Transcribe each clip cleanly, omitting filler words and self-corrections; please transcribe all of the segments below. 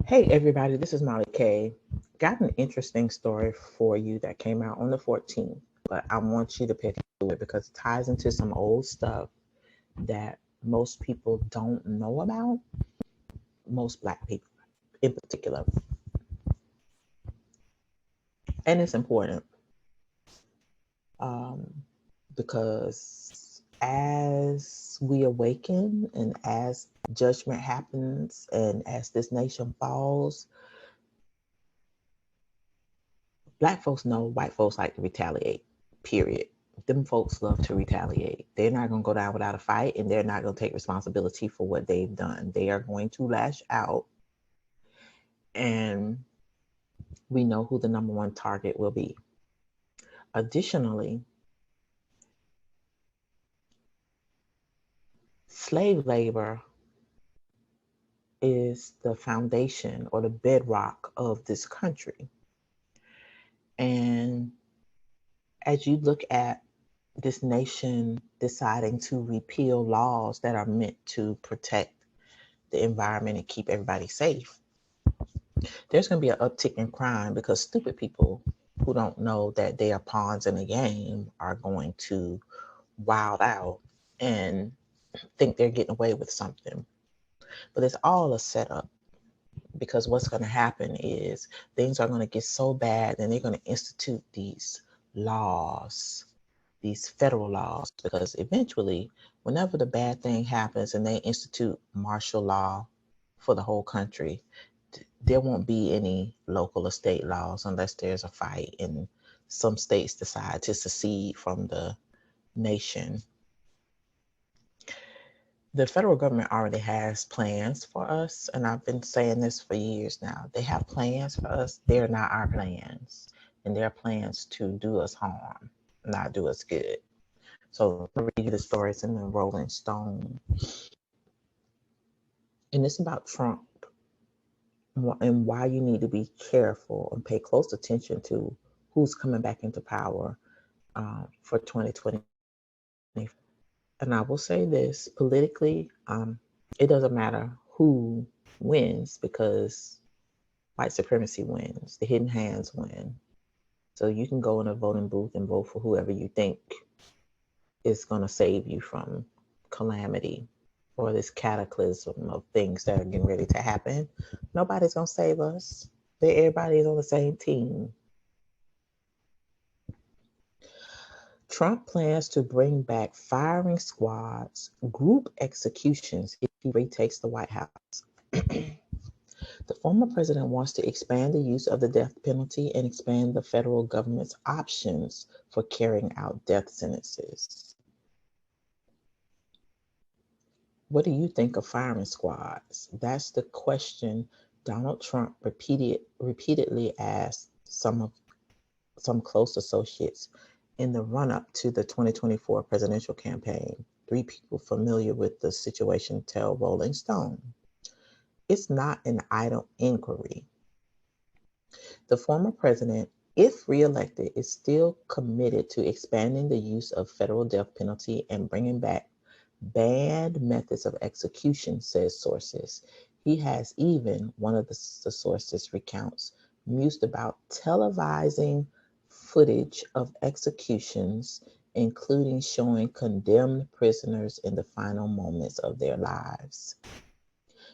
Hey everybody, this is Molly K. Got an interesting story for you that came out on the 14th, but I want you to pay attention to it because it ties into some old stuff that most people don't know about, most Black people in particular. And it's important um, because as we awaken and as judgment happens and as this nation falls, Black folks know white folks like to retaliate, period. Them folks love to retaliate. They're not going to go down without a fight, and they're not going to take responsibility for what they've done. They are going to lash out, and we know who the number one target will be. Additionally, slave labor is the foundation or the bedrock of this country. And as you look at this nation deciding to repeal laws that are meant to protect the environment and keep everybody safe, there's going to be an uptick in crime because stupid people who don't know that they are pawns in a game are going to wild out and think they're getting away with something. But it's all a setup because what's going to happen is things are going to get so bad and they're going to institute these laws, these federal laws, because eventually, whenever the bad thing happens and they institute martial law for the whole country, there won't be any local or state laws unless there's a fight and some states decide to secede from the nation. The federal government already has plans for us, and I've been saying this for years now. They have plans for us. They're not our plans, and their plans to do us harm, not do us good. So I'm gonna read you the stories in the Rolling Stone, and it's about Trump and why you need to be careful and pay close attention to who's coming back into power for 2020. And I will say this politically, it doesn't matter who wins because white supremacy wins, the hidden hands win. So you can go in a voting booth and vote for whoever you think is going to save you from calamity or this cataclysm of things that are getting ready to happen. Nobody's going to save us. Everybody's on the same team. Trump plans to bring back firing squads, group executions if he retakes the White House. The former president wants to expand the use of the death penalty and expand the federal government's options for carrying out death sentences. What do you think of firing squads? That's the question Donald Trump repeatedly asked some close associates in the run-up to the 2024 presidential campaign. 3 people familiar with the situation tell Rolling Stone. It's not an idle inquiry. The former president, if reelected, is still committed to expanding the use of federal death penalty and bringing back banned methods of execution, says sources. He has even, one of the sources recounts, mused about televising footage of executions, including showing condemned prisoners in the final moments of their lives.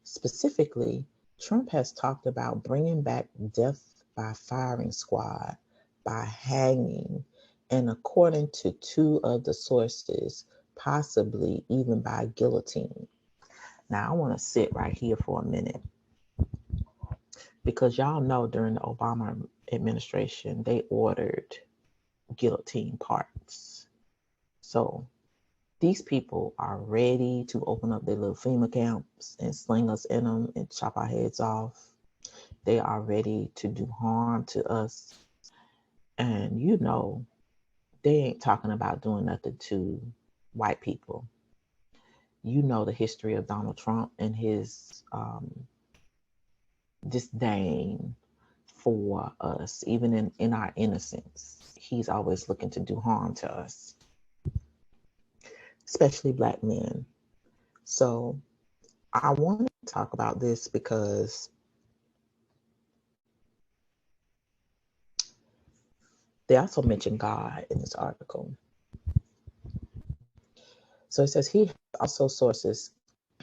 Specifically, Trump has talked about bringing back death by firing squad, by hanging, and according to 2 of the sources, possibly even by guillotine. Now, I want to sit right here for a minute because y'all know during the Obama administration, they ordered guillotine parts. So these people are ready to open up their little FEMA camps and sling us in them and chop our heads off. They are ready to do harm to us. And you know, they ain't talking about doing nothing to white people. You know the history of Donald Trump and his disdain for us, even in our innocence. He's always looking to do harm to us, especially Black men. So I want to talk about this because They also mention God in this article. So it says he also sources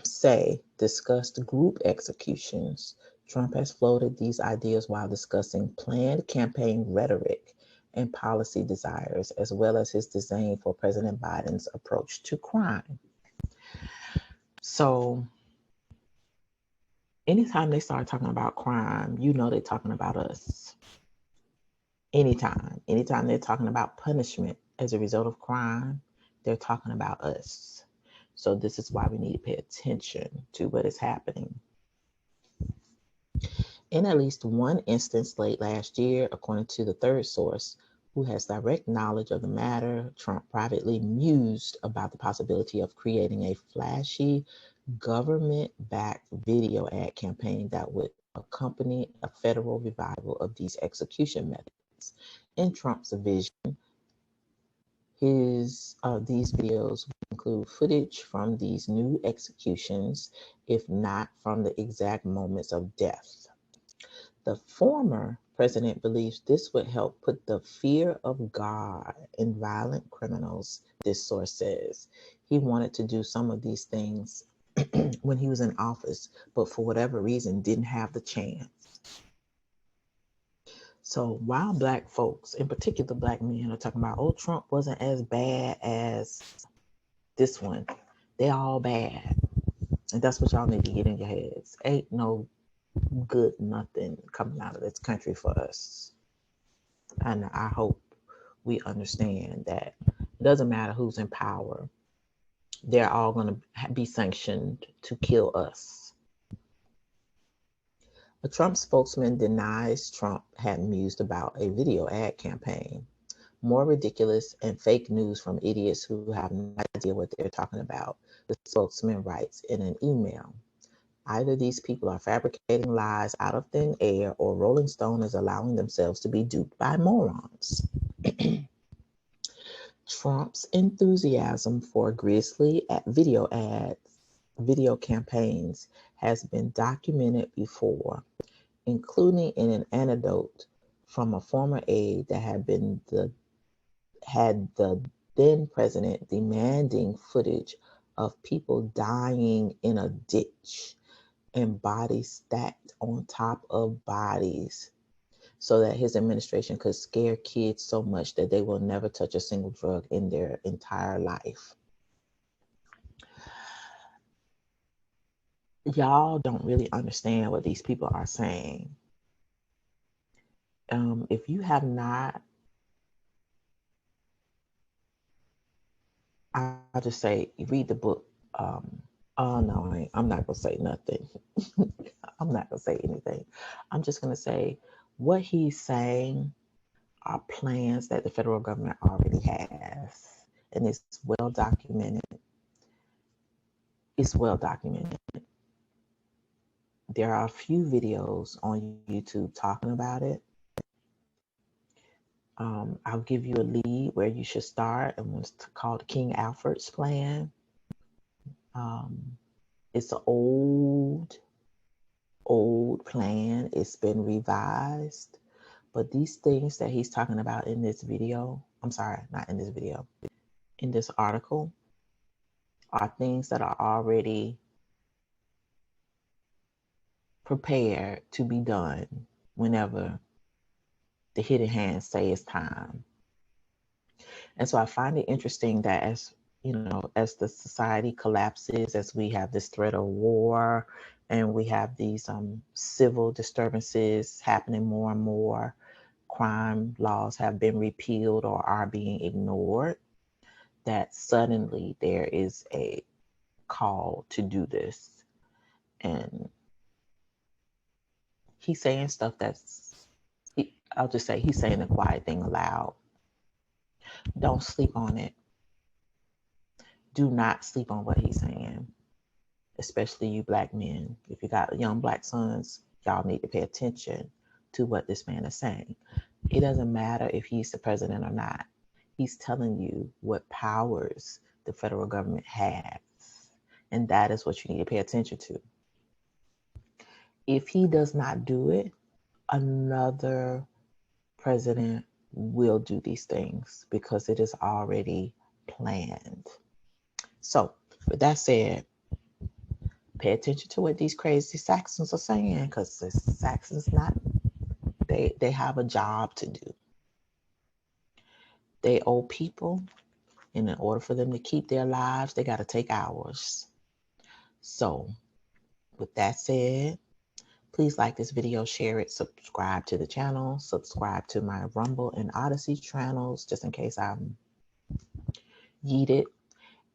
say discussed group executions. Trump has floated these ideas while discussing planned campaign rhetoric and policy desires, as well as his disdain for President Biden's approach to crime. So anytime they start talking about crime, you know they're talking about us. Anytime they're talking about punishment as a result of crime, they're talking about us. So this is why we need to pay attention to what is happening. In at least one instance late last year, according to the third source, who has direct knowledge of the matter, Trump privately mused about the possibility of creating a flashy government-backed video ad campaign that would accompany a federal revival of these execution methods. In Trump's vision, these videos would include footage from these new executions, if not from the exact moments of death. The former president believes this would help put the fear of God in violent criminals, this source says. He wanted to do some of these things when he was in office, but for whatever reason didn't have the chance. So while Black folks, in particular Black men, are talking about, oh, Trump wasn't as bad as this one, they all bad. And that's what y'all need to get in your heads. Ain't no good nothing coming out of this country for us. And I hope we understand that it doesn't matter who's in power, they're all going to be sanctioned to kill us. A Trump spokesman denies Trump had mused about a video ad campaign. More ridiculous and fake news from idiots who have no idea what they're talking about, the spokesman writes in an email. Either these people are fabricating lies out of thin air, or Rolling Stone is allowing themselves to be duped by morons. Trump's enthusiasm for grisly video campaigns has been documented before, including in an anecdote from a former aide that had the then president demanding footage of people dying in a ditch and bodies stacked on top of bodies, so that his administration could scare kids so much that they will never touch a single drug in their entire life. Y'all don't really understand what these people are saying. If you have not, I'll just say, read the book. Oh no, I'm not gonna say nothing. I'm not gonna say anything. I'm just gonna say what he's saying are plans that the federal government already has, and it's well documented. It's well documented. There are a few videos on YouTube talking about it. I'll give you a lead where you should start, and it's called King Alfred's Plan. It's an old plan. It's been revised, but these things that he's talking about in this video, I'm sorry, not in this video, in this article, are things that are already prepared to be done whenever the hidden hands say it's time. And so I find it interesting that as the society collapses, as we have this threat of war, and we have these civil disturbances happening more and more, crime laws have been repealed or are being ignored, that suddenly there is a call to do this. And he's saying stuff I'll just say he's saying the quiet thing aloud. Don't sleep on it. Do not sleep on what he's saying, especially you Black men. If you got young Black sons, y'all need to pay attention to what this man is saying. It doesn't matter if he's the president or not. He's telling you what powers the federal government has, and that is what you need to pay attention to. If he does not do it, another president will do these things because it is already planned. So, with that said, pay attention to what these crazy Saxons are saying, because the Saxons not they have a job to do. They owe people, and in order for them to keep their lives, they got to take ours. So, with that said, please like this video, share it, subscribe to the channel, subscribe to my Rumble and Odyssey channels, just in case I'm yeeted.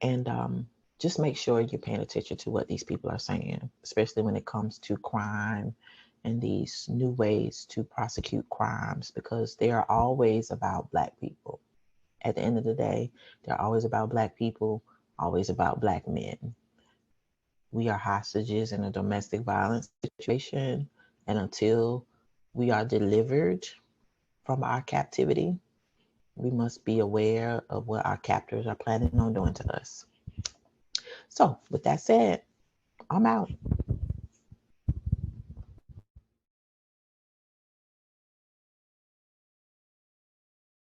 And just make sure you're paying attention to what these people are saying, especially when it comes to crime and these new ways to prosecute crimes, because they are always about Black people. At the end of the day, they're always about Black people, always about Black men. We are hostages in a domestic violence situation, and until we are delivered from our captivity, we must be aware of what our captors are planning on doing to us. So, with that said, I'm out.